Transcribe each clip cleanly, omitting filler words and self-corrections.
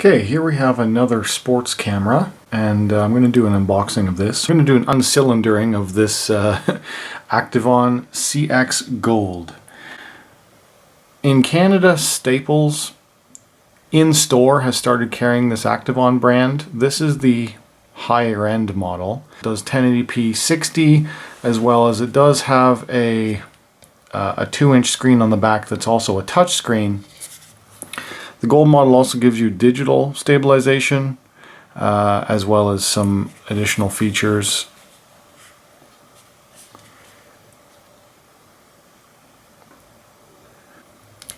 Okay, here we have another sports camera, and I'm going to do an unboxing of this. I'm going to do an uncylindering of this Activeon CX Gold. In Canada, Staples in-store has started carrying this Activeon brand. This is the higher end model. It does 1080p 60, as well as it does have a 2-inch screen on the back that's also a touch screen. The Gold model also gives you digital stabilization, as well as some additional features.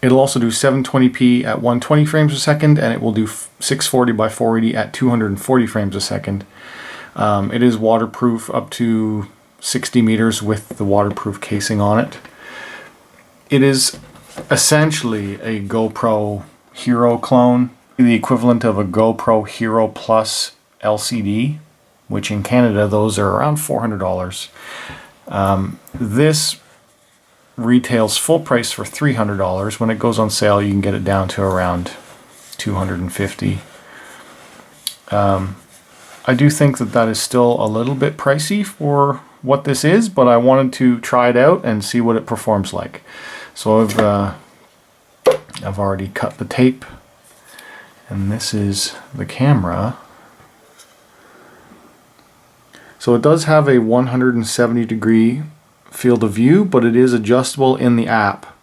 It'll also do 720p at 120 frames a second, and it will do 640 by 480 at 240 frames a second. It is waterproof up to 60 meters with the waterproof casing on it. It is essentially a GoPro Hero clone, the equivalent of a GoPro Hero Plus LCD, which in Canada those are around $400. This retails full price for $300. When it goes on sale, you can get it down to around $250. I do think that is still a little bit pricey for what this is, but I wanted to try it out and see what it performs like. So I've already cut the tape, and this is the camera. So it does have a 170-degree field of view, but it is adjustable in the app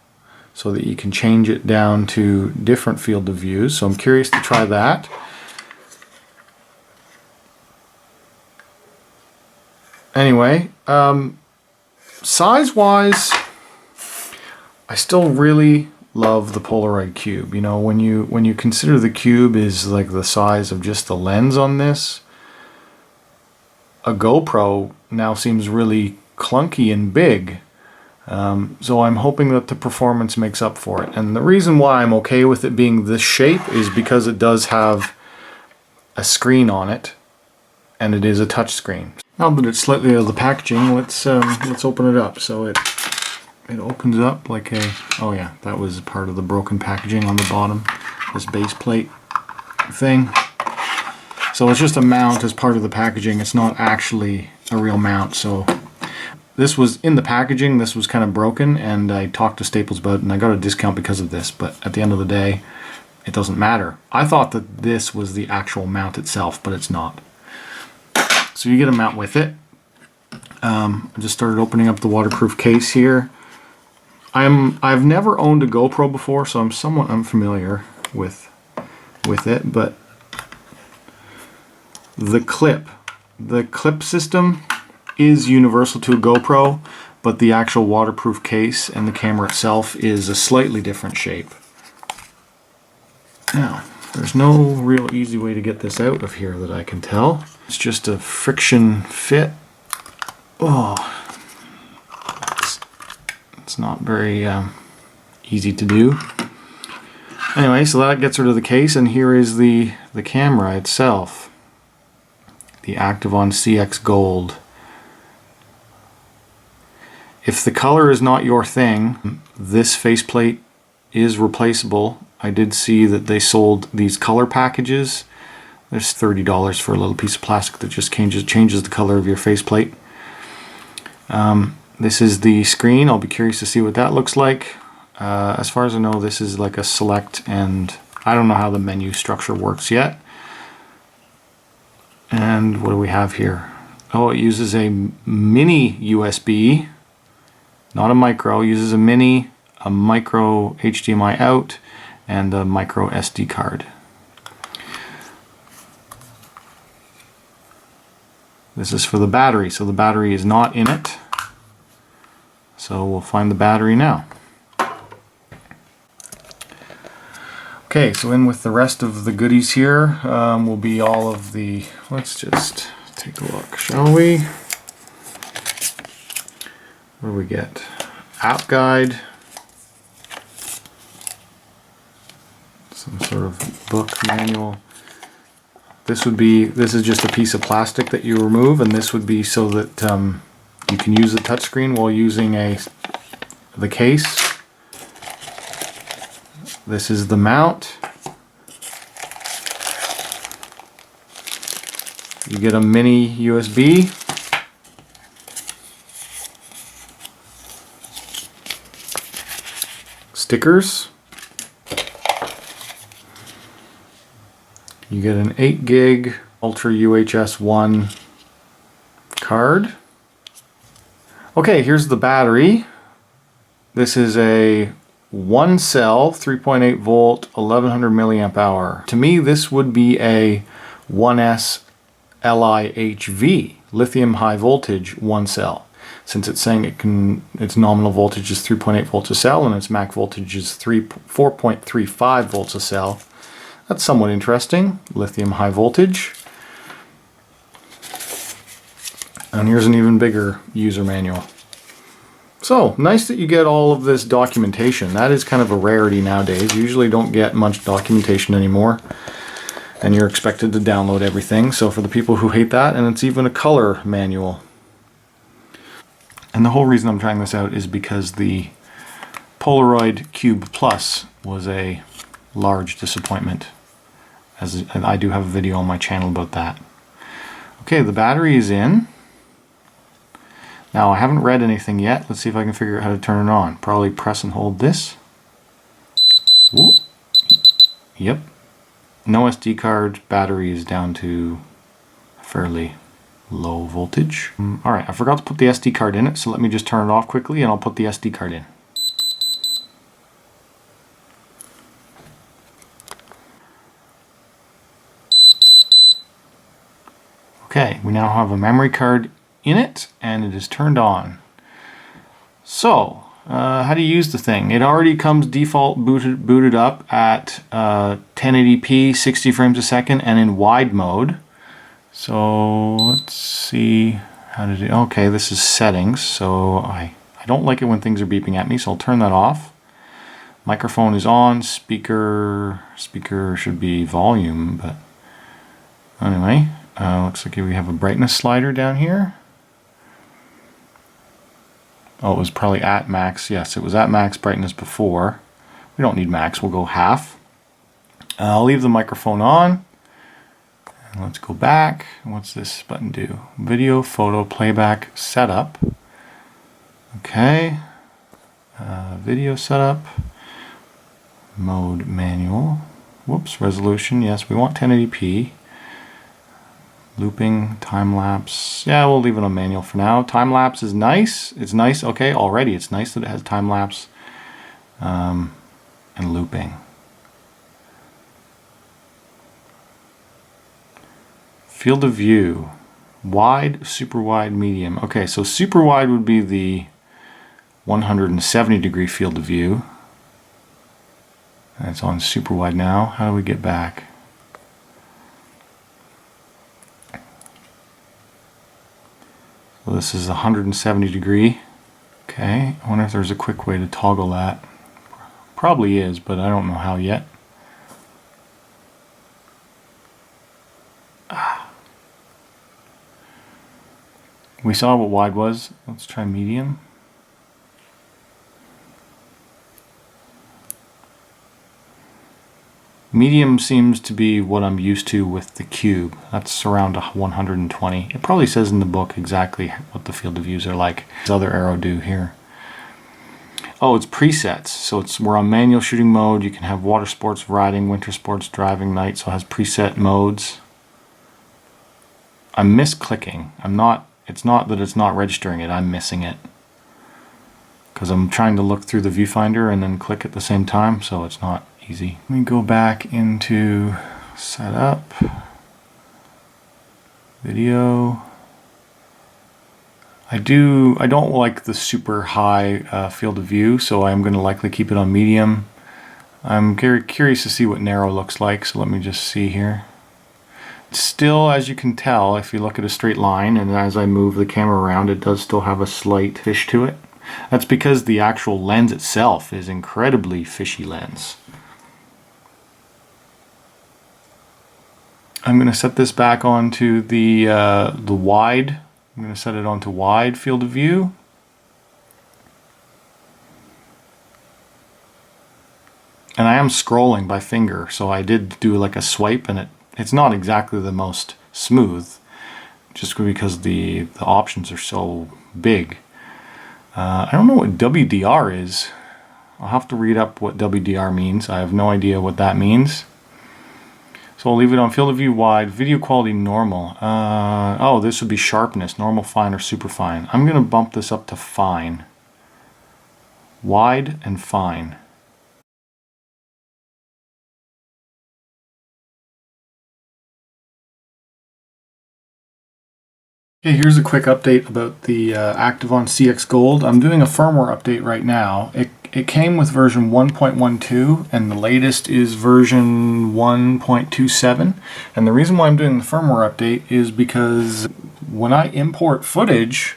so that you can change it down to different field of views. So I'm curious to try that. Anyway, size-wise, I still really love the Polaroid cube. You know, when you consider the cube is like the size of just the lens on this, a GoPro now seems really clunky and big. So I'm hoping that the performance makes up for it. And the reason why I'm okay with it being this shape is because it does have a screen on it, and it is a touch screen. Now that it's slightly out of the packaging, let's open it up. So it opens up like a, oh yeah, that was part of the broken packaging on the bottom, this base plate thing. So it's just a mount as part of the packaging. It's not actually a real mount. So this was in the packaging, this was kind of broken, and I talked to Staples about it, and I got a discount because of this, but at the end of the day, it doesn't matter. I thought that this was the actual mount itself, but it's not. So you get a mount with it. I just started opening up the waterproof case here. I've never owned a GoPro before, so I'm somewhat unfamiliar with it, but the clip system is universal to a GoPro, but the actual waterproof case and the camera itself is a slightly different shape. Now, there's no real easy way to get this out of here that I can tell. It's just a friction fit. Oh, it's not very easy to do. Anyway, so that gets rid of the case, and here is the camera itself. The Activeon CX Gold. If the color is not your thing, this faceplate is replaceable. I did see that they sold these color packages. There's $30 for a little piece of plastic that just changes the color of your faceplate. This is the screen. I'll be curious to see what that looks like. As far as I know, this is like a select, and I don't know how the menu structure works yet. And what do we have here? Oh, it uses a mini USB, not a micro. It uses a mini, a micro HDMI out, and a micro SD card. This is for the battery, so the battery is not in it. So we'll find the battery now. Okay, so in with the rest of the goodies here will be all of the, let's just take a look, shall we? What do we get? App guide. Some sort of book manual. This is just a piece of plastic that you remove, and this would be so that you can use the touchscreen while using the case. This is the mount. You get a mini USB. Stickers. You get an 8 gig Ultra UHS 1 card. Okay, here's the battery. This is a 1 cell, 3.8 volt, 1100 milliamp hour. To me, this would be a 1S LIHV, lithium high voltage 1 cell. Since it's saying its nominal voltage is 3.8 volts a cell and its max voltage is 4.35 volts a cell. That's somewhat interesting. Lithium high voltage. And here's an even bigger user manual. So, nice that you get all of this documentation. That is kind of a rarity nowadays. You usually don't get much documentation anymore. And you're expected to download everything. So for the people who hate that, and it's even a color manual. And the whole reason I'm trying this out is because the Polaroid Cube Plus was a large disappointment. And I do have a video on my channel about that. Okay, the battery is in. Now I haven't read anything yet. Let's see if I can figure out how to turn it on. Probably press and hold this. Whoa. Yep. No SD card. Battery is down to fairly low voltage. Alright, I forgot to put the SD card in it, so let me just turn it off quickly and I'll put the SD card in. Okay, we now have a memory card in it and it is turned on. So, how do you use the thing? It already comes default booted up at 1080p, 60 frames a second, and in wide mode. So let's see how to do. Okay, this is settings. So I don't like it when things are beeping at me, so I'll turn that off. Microphone is on. Speaker should be volume, but anyway, looks like we have a brightness slider down here. Oh, it was probably at max. Yes, it was at max brightness before. We don't need max, we'll go half. I'll leave the microphone on. And let's go back. What's this button do? Video, photo, playback, setup. Okay. Video setup. Mode manual. Whoops, resolution. Yes, we want 1080p. Looping, time-lapse. Yeah, we'll leave it on manual for now. Time-lapse is nice. It's nice. Okay, already it's nice that it has time-lapse and looping. Field of view. Wide, super wide, medium. Okay, so super wide would be the 170 degree field of view. And it's on super wide now. How do we get back? So this is 170 degree. Okay, I wonder if there's a quick way to toggle that. Probably is, but I don't know how yet. We saw what wide was. Let's try medium. Medium seems to be what I'm used to with the Cube. That's around 120. It probably says in the book exactly what the field of views are like. These other arrow do here. Oh, it's presets. So we're on manual shooting mode. You can have water sports, riding, winter sports, driving, night. So it has preset modes. I'm misclicking. It's not that it's not registering it. I'm missing it. Because I'm trying to look through the viewfinder and then click at the same time, so it's not easy. Let me go back into setup, video. I don't like the super high field of view, so I'm going to likely keep it on medium. I'm very curious to see what narrow looks like, so let me just see here. Still, as you can tell, if you look at a straight line and as I move the camera around, it does still have a slight fish to it. That's because the actual lens itself is incredibly fishy lens. I'm going to set this back onto the wide. I'm going to set it onto wide field of view. And I am scrolling by finger, so I did do like a swipe, and it's not exactly the most smooth. just because the options are so big. I don't know what WDR is. I'll have to read up what WDR means. I have no idea what that means. So I'll leave it on field of view wide, video quality normal. Oh, this would be sharpness, normal, fine, or super fine. I'm going to bump this up to fine. Wide and fine. Okay, here's a quick update about the Activeon CX Gold. I'm doing a firmware update right now. It came with version 1.12 and the latest is version 1.27. And the reason why I'm doing the firmware update is because when I import footage,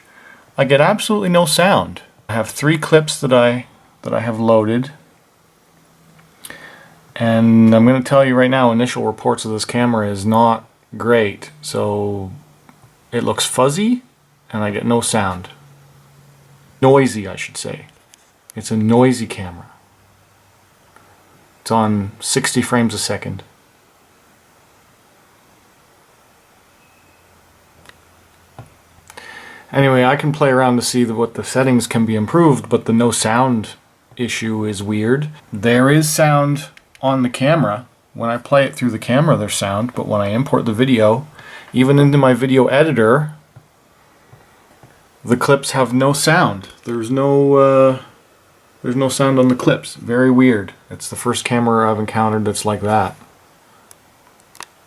I get absolutely no sound. I have 3 clips that I have loaded. And I'm going to tell you right now, initial reports of this camera is not great. So it looks fuzzy and I get no sound. Noisy, I should say. It's a noisy camera. It's on 60 frames a second. Anyway, I can play around to see what the settings can be improved, but the no sound issue is weird. There is sound on the camera. When I play it through the camera, there's sound, but when I import the video, even into my video editor, the clips have no sound. There's no sound on the clips. Very weird. It's the first camera I've encountered that's like that.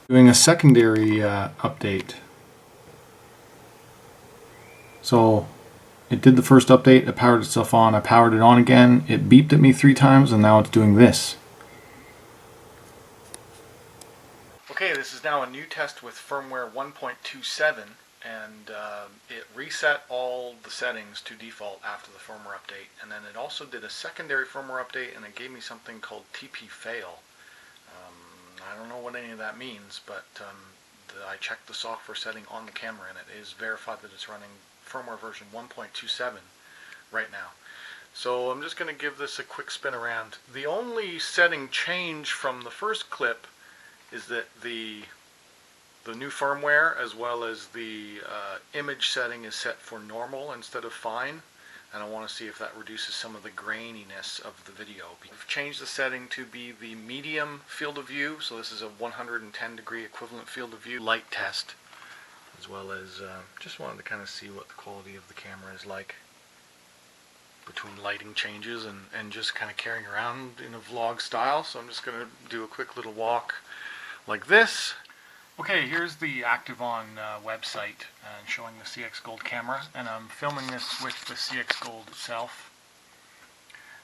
Doing a secondary update. So it did the first update, it powered itself on, I powered it on again, it beeped at me 3 times, and now it's doing this. Okay, this is now a new test with firmware 1.27, and it reset all the settings to default after the firmware update, and then it also did a secondary firmware update and it gave me something called TP fail. I don't know what any of that means, but I checked the software setting on the camera and it is verified that it's running firmware version 1.27 right now. So I'm just going to give this a quick spin around. The only setting change from the first clip is that the new firmware as well as the image setting is set for normal instead of fine, and I want to see if that reduces some of the graininess of the video. I've changed the setting to be the medium field of view, so this is a 110 degree equivalent field of view light test, as well as just wanted to kind of see what the quality of the camera is like between lighting changes and just kind of carrying around in a vlog style. So I'm just going to do a quick little walk like this. Okay, here's the Activeon website showing the CX Gold camera, and I'm filming this with the CX Gold itself.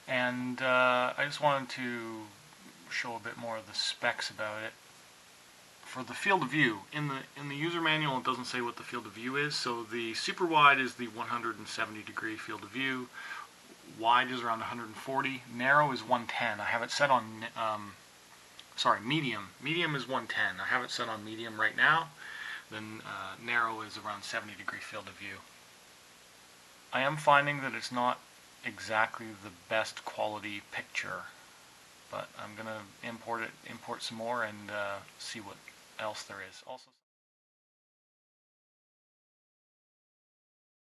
And I just wanted to show a bit more of the specs about it. For the field of view, in the user manual it doesn't say what the field of view is, so the super wide is the 170 degree field of view, wide is around 140, narrow is 110. I have it set on medium. Medium is 110. I have it set on medium right now. Then narrow is around 70 degree field of view. I am finding that it's not exactly the best quality picture, but I'm gonna import some more and see what else there is. Also.